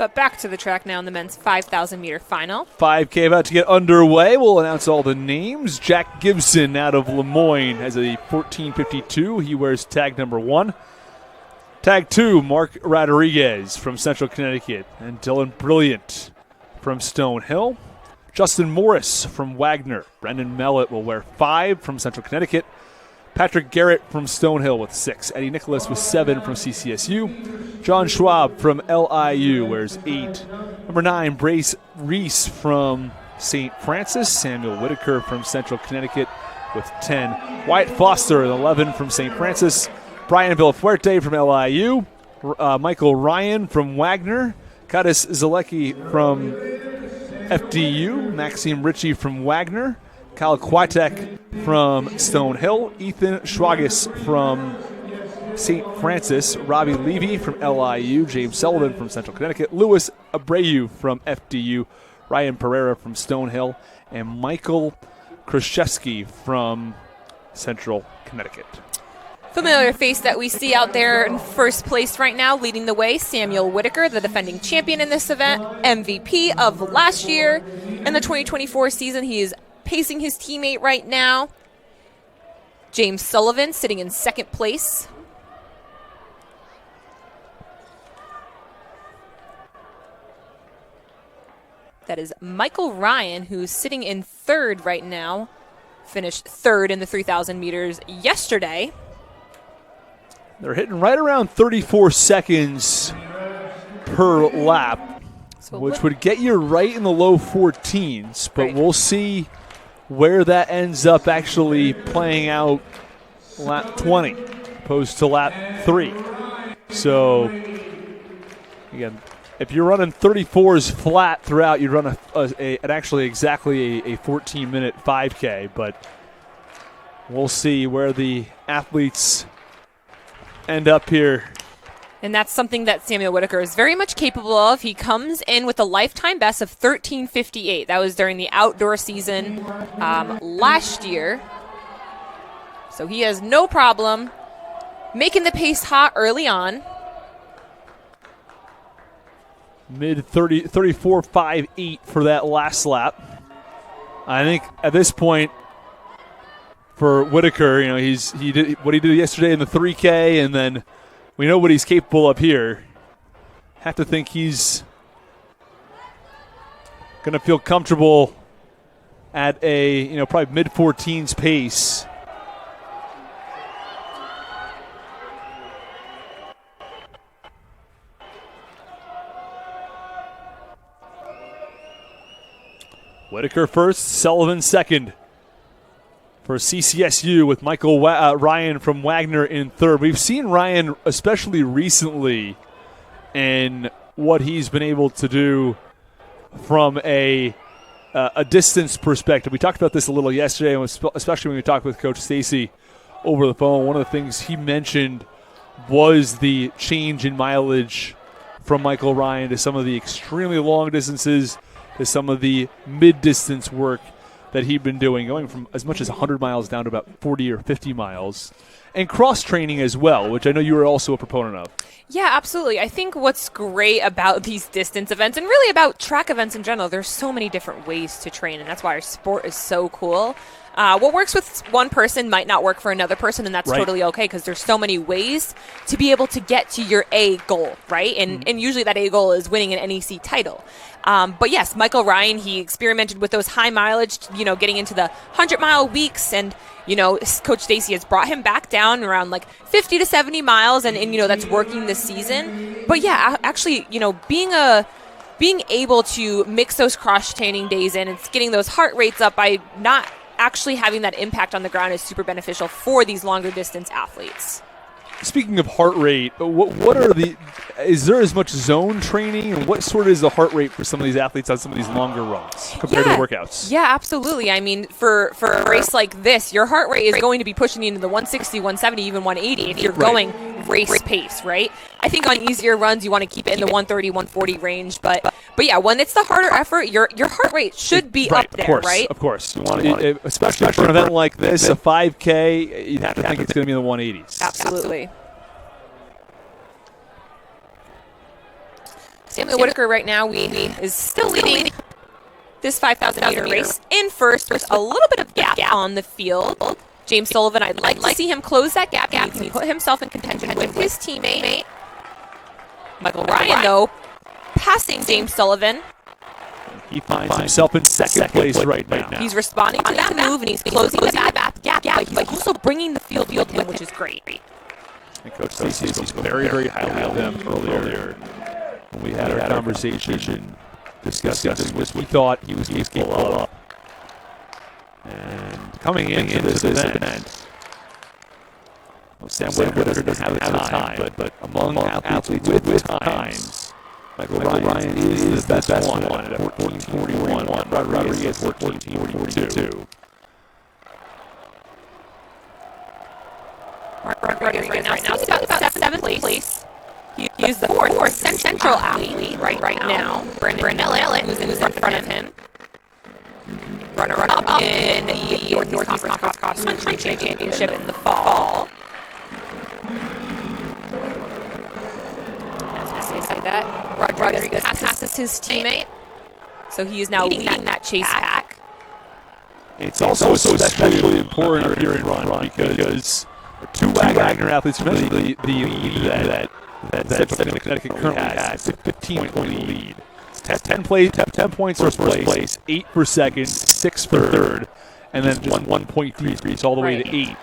But back to the track now in the men's 5,000-meter final. 5K about to get underway. We'll announce all the names. Jack Gibson out of Lemoyne has a 14:52. He wears tag number 1. Tag 2, Mark Rodriguez from Central Connecticut. And Dylan Brilliant from Stonehill. Justin Morris from Wagner. Brendan Mellett will wear 5 from Central Connecticut. Patrick Garrett from Stonehill with 6. Eddie Nicholas with 7 from CCSU. John Schwab from LIU wears 8. Number 9, Brace Reese from St. Francis. Samuel Whitaker from Central Connecticut with 10. Wyatt Foster, 11 from St. Francis. Brian Villafuerte from LIU. Michael Ryan from Wagner. Kadis Zalecki from FDU. Maxime Ritchie from Wagner. Kyle Kwiatek from Stonehill. Ethan Schwagus from St. Francis. Robbie Levy from LIU. James Sullivan from Central Connecticut. Louis Abreu from FDU. Ryan Pereira from Stonehill. And Michael Krzyzewski from Central Connecticut. Familiar face that we see out there in first place right now, leading the way, Samuel Whitaker, the defending champion in this event, MVP of last year. In the 2024 season, he is pacing his teammate right now. James Sullivan sitting in second place. That is Michael Ryan, who's sitting in third right now. Finished third in the 3,000 meters yesterday. They're hitting right around 34 seconds per lap, which would get you right in the low 14s, but right. We'll see where that ends up actually playing out lap 20 opposed to lap 3. So, again, if you're running 34s flat throughout, you'd run actually exactly a 14-minute 5K, but we'll see where the athletes end up here. And that's something that Samuel Whitaker is very much capable of. He comes in with a lifetime best of 13:58. That was during the outdoor season last year. So he has no problem making the pace hot early on. Mid 34.58 for that last lap. I think at this point for Whitaker, he did what he did yesterday in the 3K, and then we know what he's capable of here. Have to think he's going to feel comfortable at a probably mid 14s pace. Whitaker first, Sullivan second. For CCSU with Michael Ryan from Wagner in third. We've seen Ryan, especially recently, in what he's been able to do from a distance perspective. We talked about this a little yesterday, especially when we talked with Coach Stacy over the phone. One of the things he mentioned was the change in mileage from Michael Ryan to some of the extremely long distances to some of the mid-distance work that he'd been doing, going from as much as 100 miles down to about 40 or 50 miles. And cross-training as well, which I know you were also a proponent of. Yeah, absolutely. I think what's great about these distance events, and really about track events in general, there's so many different ways to train, and that's why our sport is so cool. What works with one person might not work for another person, and that's right. Totally okay, because there's so many ways to be able to get to your A goal, right? And usually that A goal is winning an NEC title. But yes, Michael Ryan, he experimented with those high mileage, getting into the 100-mile weeks, and Coach Stacy has brought him back down around like 50 to 70 miles, and that's working this season. But yeah, actually, being able to mix those cross-training days in, it's getting those heart rates up by not actually having that impact on the ground is super beneficial for these longer distance athletes. Speaking of heart rate, is there as much zone training, and what sort of is the heart rate for some of these athletes on some of these longer runs compared to the workouts? Yeah, absolutely. I mean, for a race like this, your heart rate is going to be pushing you into the 160, 170, even 180 if you're going race pace, right? I think on easier runs, you want to keep it in the 130, 140 range, but yeah, when it's the harder effort, your heart rate should be up there, right? Of course. You want to, especially for an event like this, a 5K, you'd have to think it's going to be in the 180s. Absolutely. Samuel Whitaker right now is still leading this 5,000 meter race in first with a little bit of gap on the field. James Sullivan, I'd like to see him close that gap. He needs to put himself in contention with his teammate. Michael Ryan, though, passing James Sullivan. He finds himself in second place right now. He's responding to that move, and he's closing that gap, but he's also bringing the field with him, which is great. And Coach Stacey spoke very, very highly of them earlier when we had our conversation discussing what he thought he was capable of. And coming into this event, Sam Whitaker doesn't have the time, but among athletes with times, Michael Ryan is the best one at 14:41. Rodriguez at 14:42. Rodriguez right now is about seventh place. He is the fourth central athlete right now. Brandon Ellett, who's in front of him. Runner-up in the Northeast Conference Cross Country Championship in the fall. As I say that, Rodriguez passes his teammate, so he is now leading that chase pack. It's also especially important here in run because two Wagner athletes, especially the lead that Central Connecticut currently has, a 15-point lead. 10 points for first place, 8 for second, 6 for third, and then just 1 point decrease all the way to 8.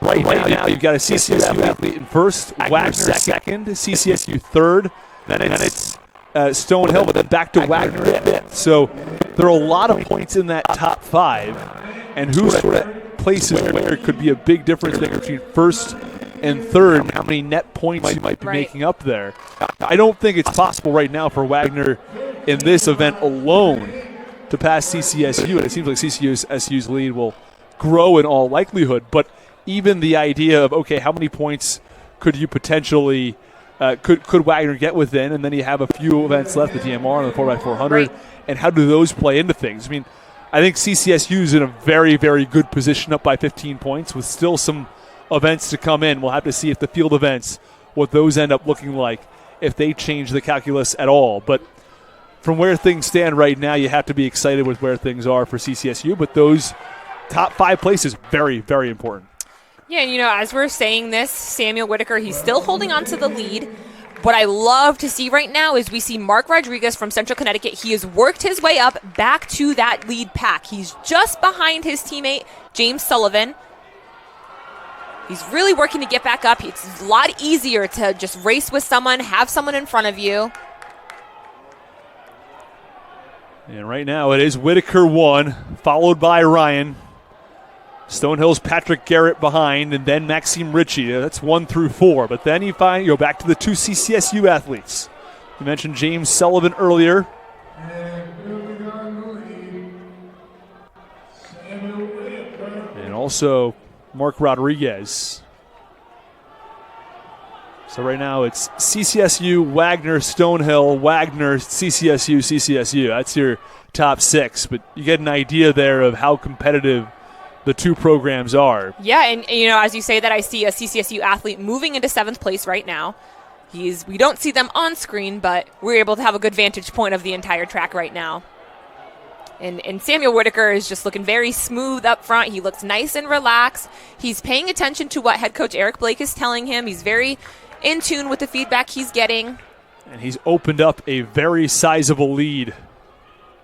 Right now, you've got a CCSU athlete in first, Wagner second, CCSU third, then it's Stonehill, but then back to Wagner at fifth. So there are a lot of points in that top 5, and who sort of places where could be a big difference between first and third, and how many net points you might be making up there. I don't think it's possible right now for Wagner in this event alone to pass CCSU, and it seems like CCSU's lead will grow in all likelihood. But even the idea of, okay, how many points could you potentially could Wagner get within, and then you have a few events left, the DMR and the 4x400, and how do those play into things? I mean, I think CCSU is in a very, very good position up by 15 points with still some events to come in. We'll have to see if the field events, what those end up looking like, if they change the calculus at all. But from where things stand right now, you have to be excited with where things are for CCSU. But those top 5 places, very, very important. Yeah, and as we're saying this, Samuel Whitaker, he's still holding on to the lead. What I love to see right now is we see Mark Rodriguez from Central Connecticut. He has worked his way up back to that lead pack. He's just behind his teammate, James Sullivan. He's really working to get back up. It's a lot easier to just race with someone, have someone in front of you. And right now it is Whitaker 1, followed by Ryan. Stonehill's Patrick Garrett behind, and then Maxime Ritchie. That's 1 through 4. But then you go back to the 2 CCSU athletes. You mentioned James Sullivan earlier. And also Mark Rodriguez. So right now it's CCSU, Wagner, Stonehill, Wagner, CCSU. That's your top 6. But you get an idea there of how competitive the 2 programs are. Yeah, and as you say that, I see a CCSU athlete moving into 7th place right now. We don't see them on screen, but we're able to have a good vantage point of the entire track right now. And Samuel Whitaker is just looking very smooth up front. He looks nice and relaxed. He's paying attention to what head coach Eric Blake is telling him. He's very in tune with the feedback he's getting. And he's opened up a very sizable lead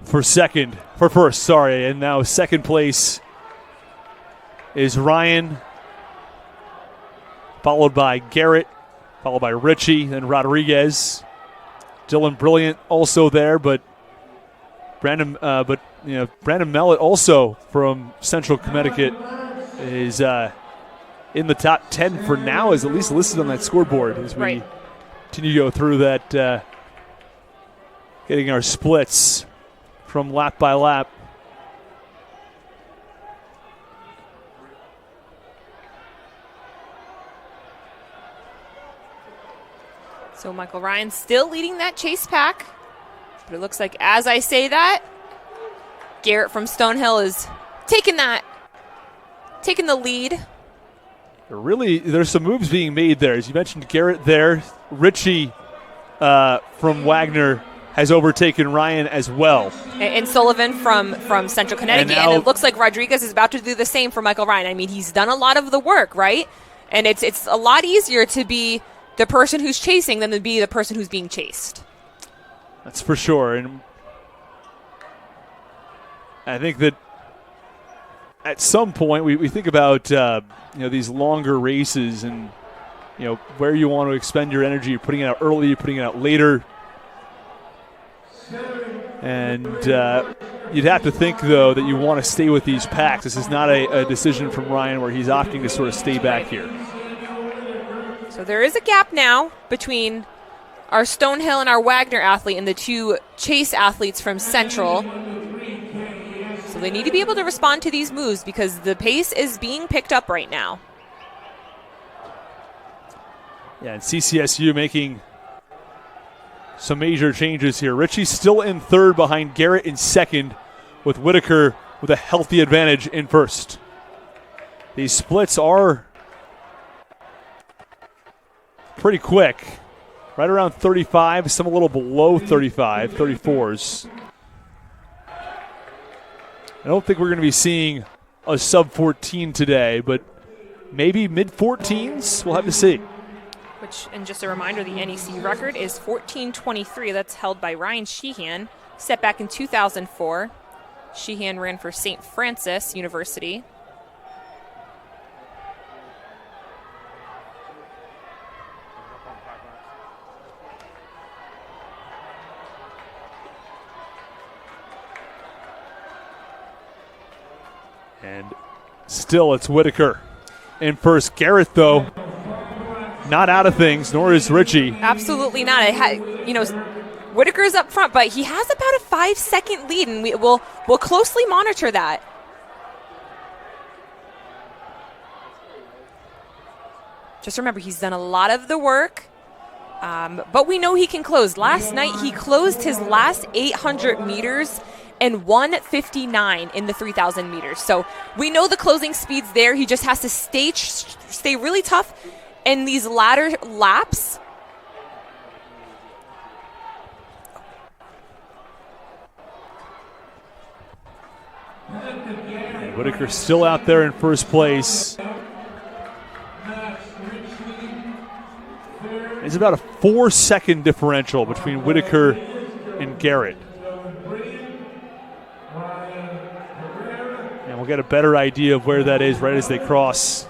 for first. And now second place is Ryan, followed by Garrett, followed by Ritchie, then Rodriguez. Dylan Brilliant also there, but Brandon Mellett also from Central Connecticut is in the top 10 for now, is at least listed on that scoreboard as we continue to go through that, getting our splits from lap by lap. So Michael Ryan still leading that chase pack. But it looks like as I say that, Garrett from Stonehill is taking the lead. Really, there's some moves being made there. As you mentioned, Garrett there. Ritchie from Wagner has overtaken Ryan as well. And Sullivan from Central Connecticut. And it looks like Rodriguez is about to do the same for Michael Ryan. I mean, he's done a lot of the work, right? And it's a lot easier to be the person who's chasing than to be the person who's being chased. That's for sure. And I think that at some point we think about these longer races and where you want to expend your energy. You're putting it out early, you're putting it out later. And you'd have to think, though, that you want to stay with these packs. This is not a decision from Ryan where he's opting to sort of stay back here. So there is a gap now between our Stonehill and our Wagner athlete and the two Chase athletes from Central. So they need to be able to respond to these moves because the pace is being picked up right now. Yeah, and CCSU making some major changes here. Ritchie's still in third behind Garrett in second, with Whitaker with a healthy advantage in first. These splits are pretty quick. Right around 35, some a little below 35, 34s. I don't think we're going to be seeing a sub-14 today, but maybe mid-14s. We'll have to see. Which, and just a reminder, the NEC record is 14:23. That's held by Ryan Sheehan, set back in 2004. Sheehan ran for St. Francis University. And still it's Whitaker in first. Garrett, though, not out of things, nor is Ritchie. Absolutely not. Whitaker's up front, but he has about a 5-second lead, and we'll closely monitor that. Just remember, he's done a lot of the work, but we know he can close. Last night, he closed his last 800 meters in 1:59 in the 3,000 meters. So we know the closing speed's there. He just has to stay really tough in these latter laps. Whitaker still out there in first place. It's about a 4-second differential between Whitaker and Garrett. And we'll get a better idea of where that is right as they cross.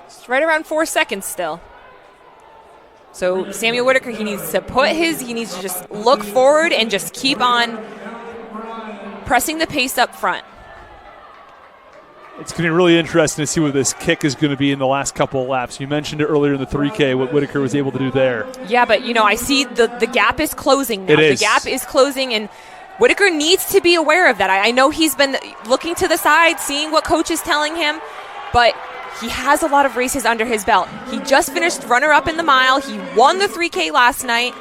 It's right around 4 seconds still. So Samuel Whitaker, he needs to just look forward and just keep on pressing the pace up front. It's going to be really interesting to see what this kick is going to be in the last couple of laps. You mentioned it earlier in the 3K, what Whitaker was able to do there. Yeah, but, I see the gap is closing now. It is. The gap is closing, and Whitaker needs to be aware of that. I know he's been looking to the side, seeing what coach is telling him, but he has a lot of races under his belt. He just finished runner-up in the mile. He won the 3K last night.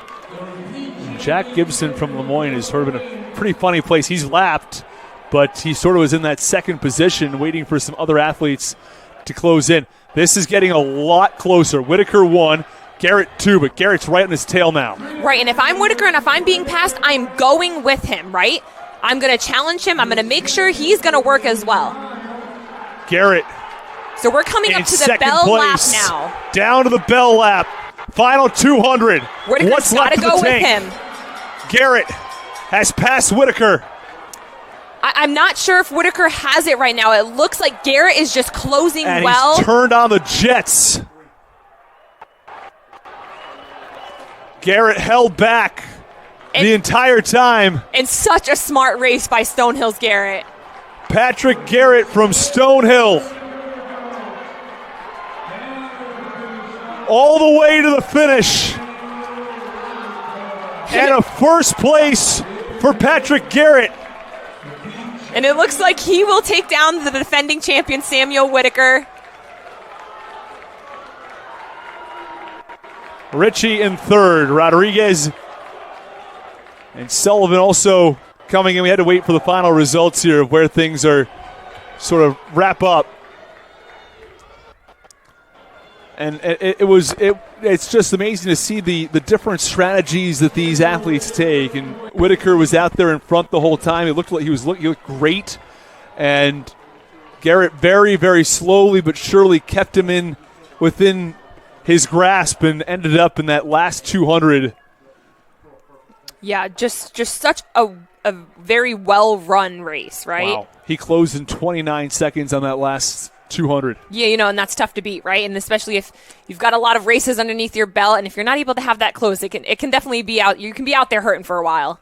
Jack Gibson from Lemoyne is sort of in a pretty funny place. He's lapped, but he sort of was in that second position waiting for some other athletes to close in. This is getting a lot closer. Whitaker 1, Garrett 2, but Garrett's right on his tail now. Right, and if I'm Whitaker and if I'm being passed, I'm going with him, right? I'm going to challenge him. I'm going to make sure he's going to work as well. Garrett. So we're coming up to the bell lap now. Down to the bell lap. Final 200. Whitaker's got to go with him. Garrett has passed Whitaker. I'm not sure if Whitaker has it right now. It looks like Garrett is just closing and well. He's turned on the jets. Garrett held back the entire time. And such a smart race by Stonehill's Garrett. Patrick Garrett from Stonehill. All the way to the finish. And a first place for Patrick Garrett. And it looks like he will take down the defending champion, Samuel Whitaker. Ritchie in third. Rodriguez and Sullivan also coming in. We had to wait for the final results here of where things are sort of wrap up. And it's just amazing to see the different strategies that these athletes take. And Whitaker was out there in front the whole time. It looked like he looked great. And Garrett very, very slowly but surely kept him within his grasp and ended up in that last 200. Yeah, just such a very well-run race, right? Wow. He closed in 29 seconds on that last 200. Yeah, and that's tough to beat, right? And especially if you've got a lot of races underneath your belt, and if you're not able to have that close, it can definitely be out. You can be out there hurting for a while.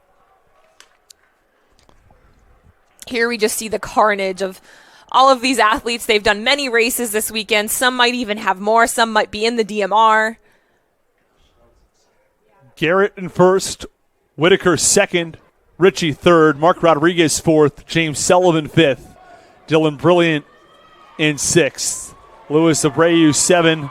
Here we just see the carnage of all of these athletes. They've done many races this weekend. Some might even have more. Some might be in the DMR. Garrett in first, Whitaker second, Richie third, Mark Rodriguez fourth, James Sullivan fifth, Dylan Brilliant in sixth, Louis Abreu 7.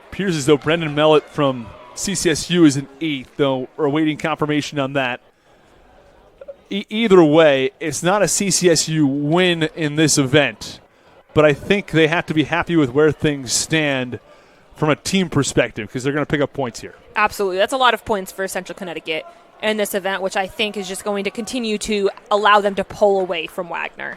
Appears as though Brendan Mellett from CCSU is in 8th, though we're awaiting confirmation on that. Either way, it's not a CCSU win in this event, but I think they have to be happy with where things stand from a team perspective because they're going to pick up points here. Absolutely. That's a lot of points for Central Connecticut in this event, which I think is just going to continue to allow them to pull away from Wagner.